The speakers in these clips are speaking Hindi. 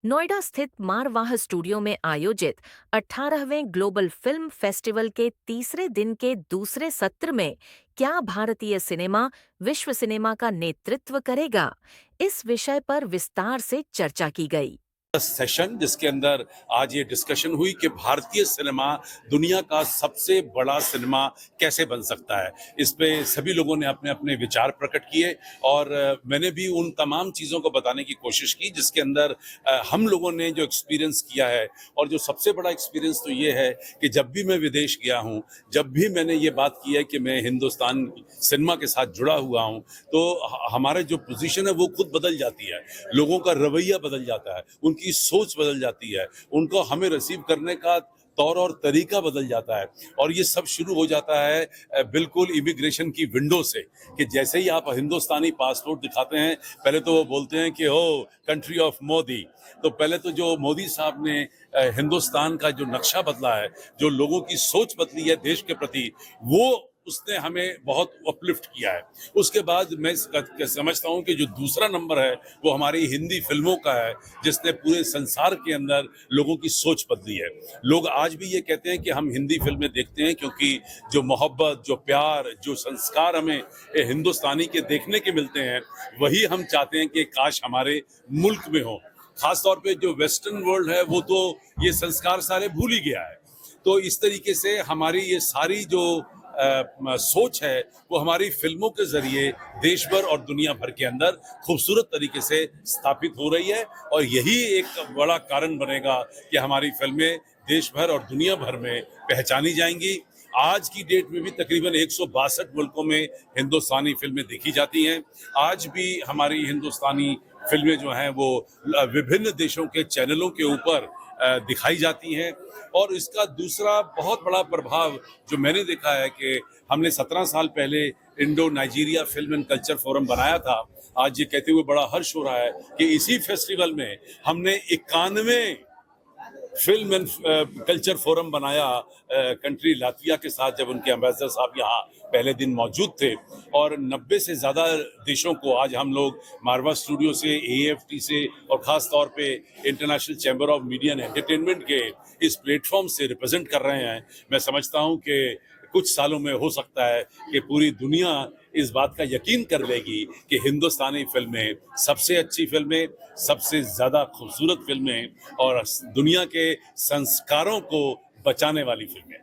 नोएडा स्थित मारवाह स्टूडियो में आयोजित 18वें ग्लोबल फिल्म फेस्टिवल के तीसरे दिन के दूसरे सत्र में क्या भारतीय सिनेमा विश्व सिनेमा का नेतृत्व करेगा, इस विषय पर विस्तार से चर्चा की गई। सेशन जिसके अंदर आज ये डिस्कशन हुई कि भारतीय सिनेमा दुनिया का सबसे बड़ा सिनेमा कैसे बन सकता है। इस पे सभी लोगों ने अपने अपने विचार प्रकट किए और मैंने भी उन तमाम चीज़ों को बताने की कोशिश की जिसके अंदर हम लोगों ने जो एक्सपीरियंस किया है। और जो सबसे बड़ा एक्सपीरियंस तो ये है कि जब भी मैं विदेश गया हूँ, जब भी मैंने ये बात की है कि मैं हिंदुस्तान सिनेमा के साथ जुड़ा हुआ हूँ, तो हमारा जो पोजीशन है वो खुद बदल जाती है, लोगों का रवैया बदल जाता है, उनकी सोच बदल जाती है, उनको हमें रिसीव करने का तौर और तरीका बदल जाता है। और ये सब शुरू हो जाता है बिल्कुल इमिग्रेशन की विंडो से, कि जैसे ही आप हिंदुस्तानी पासपोर्ट दिखाते हैं, पहले तो वो बोलते हैं कि हो कंट्री ऑफ मोदी। तो पहले तो जो मोदी साहब ने हिंदुस्तान का जो नक्शा बदला है, जो लोगों की सोच बदली है देश के प्रति, वो उसने हमें बहुत अपलिफ्ट किया है। उसके बाद मैं समझता हूं कि जो दूसरा नंबर है वो हमारी हिंदी फिल्मों का है, जिसने पूरे संसार के अंदर लोगों की सोच बदली है। लोग आज भी ये कहते हैं कि हम हिंदी फिल्में देखते हैं क्योंकि जो मोहब्बत, जो प्यार, जो संस्कार हमें हिंदुस्तानी के देखने के मिलते हैं, वही हम चाहते हैं कि काश हमारे मुल्क में हो। खासतौर पे जो वेस्टर्न वर्ल्ड है वो तो ये संस्कार सारे भूल ही गया है। तो इस तरीके से हमारी ये सारी जो सोच है वो हमारी फिल्मों के जरिए देश भर और दुनिया भर के अंदर खूबसूरत तरीके से स्थापित हो रही है। और यही एक बड़ा कारण बनेगा कि हमारी फिल्में देश भर और दुनिया भर में पहचानी जाएंगी। आज की डेट में भी तकरीबन 162 मुल्कों में हिंदुस्तानी फिल्में देखी जाती हैं। आज भी हमारी हिंदुस्तानी फिल्में जो हैं वो विभिन्न देशों के चैनलों के ऊपर दिखाई जाती हैं। और इसका दूसरा बहुत बड़ा प्रभाव जो मैंने देखा है कि हमने 17 साल पहले Indo Nigeria film and culture forum बनाया था। आज ये कहते हुए बड़ा हर्ष हो रहा है कि इसी फेस्टिवल में हमने 91 फिल्म एंड कल्चर फोरम बनाया कंट्री लातविया के साथ, जब उनके एम्बेसडर साहब यहाँ पहले दिन मौजूद थे। और 90 से ज़्यादा देशों को आज हम लोग मारवा स्टूडियो से, AFT से और ख़ास तौर पे international chamber of media and entertainment के इस प्लेटफॉर्म से रिप्रेजेंट कर रहे हैं। मैं समझता हूँ कि कुछ सालों में हो सकता है कि पूरी दुनिया इस बात का यकीन कर लेगी कि हिंदुस्तानी फिल्में सबसे अच्छी फिल्में, सबसे ज़्यादा खूबसूरत फिल्में और दुनिया के संस्कारों को बचाने वाली फिल्में।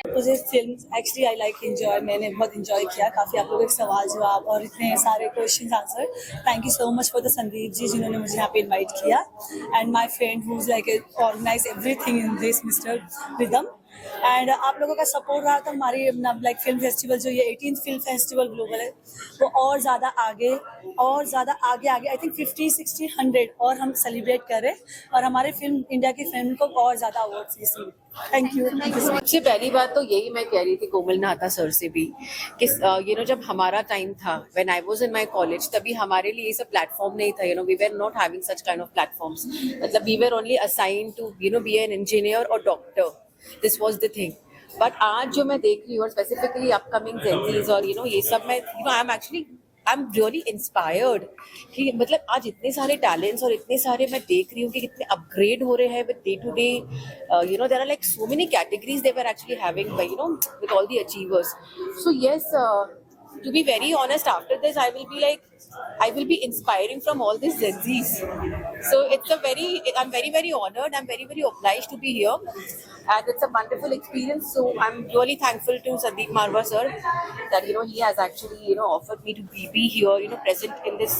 मुझे film actually I like enjoy, मैंने बहुत एंजॉय किया। काफ़ी आप लोगों के सवाल जवाब और इतने सारे questions answer. Thank you so much for the Sandeep ji जिन्होंने मुझे यहाँ पे इनवाइट किया, and my friend who is like organize everything in this, mister Ridham. And आप लोगों का सपोर्ट रहा तो हमारी लाइक फिल्म फेस्टिवल जो ये 18th फिल्म फेस्टिवल ग्लोबल है वो और ज़्यादा आगे आई थिंक 50, 60, 100 और हम सेलिब्रेट करें और हमारे फिल्म इंडिया की फिल्म को और ज़्यादा अवार्ड्स रिसीव। Thank you. सबसे पहली बात तो यही मैं कह रही थी कोमल नाहता सर से भी कि जब हमारा टाइम था, when I was in my college, तभी हमारे लिए ये सब प्लेटफॉर्म नहीं था। We were not having such kind of platforms. मतलब we were only assigned to be an engineer और doctor. This was the thing. But आज जो मैं देख रही हूँ, स्पेसिफिकली अपकमिंग जेंजीज और ये सब, मैं आई एम रियली इंस्पायर्ड कि मतलब आज इतने सारे टैलेंट्स और इतने सारे मैं देख रही हूँ कि कितने अपग्रेड हो रहे हैं with day to day. There are like so many categories they were actually having with all the achievers. So yes, to be very honest, after this I will be inspiring from all these Gen Zs. So I'm very, very honored. I'm very, very obliged to be here, and it's a wonderful experience. So I'm really thankful to Sandeep Marwa sir that he has actually offered me to be here, present in this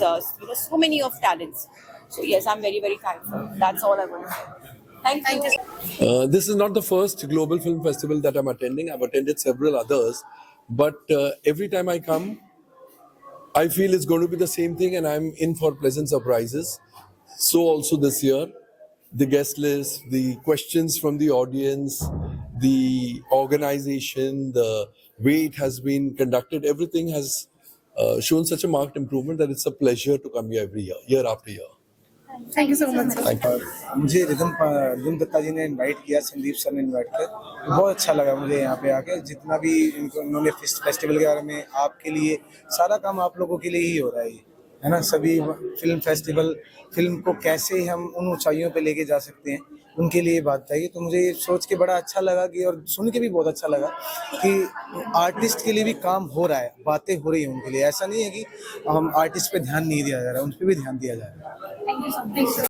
so many of talents. So yes, I'm very, very thankful. That's all I want to say. Thank you. This is not the first global film festival that I'm attending. I've attended several others. But every time I come, I feel it's going to be the same thing, and I'm in for pleasant surprises. So also this year, the guest list, the questions from the audience, the organization, the way it has been conducted, everything has shown such a marked improvement that it's a pleasure to come here every year, year after year. Thank you so much. मुझे रिदम दत्ता जी ने इनवाइट किया, संदीप सर ने इनवाइट किया, बहुत अच्छा लगा मुझे यहाँ पे आके। जितना भी उन्होंने फेस्टिवल के बारे में आपके लिए सारा काम आप लोगों के लिए ही हो रहा है। है ना, सभी फिल्म फेस्टिवल फिल्म को कैसे हम उन ऊंचाइयों पे लेके जा सकते हैं, उनके लिए बात चाहिए। तो मुझे ये सोच के बड़ा अच्छा लगा कि, और सुन के भी बहुत अच्छा लगा कि आर्टिस्ट के लिए भी काम हो रहा है, बातें हो रही हैं उनके लिए। ऐसा नहीं है कि हम आर्टिस्ट पे ध्यान नहीं दिया जा रहा है, उन पे भी ध्यान दिया जा रहा है।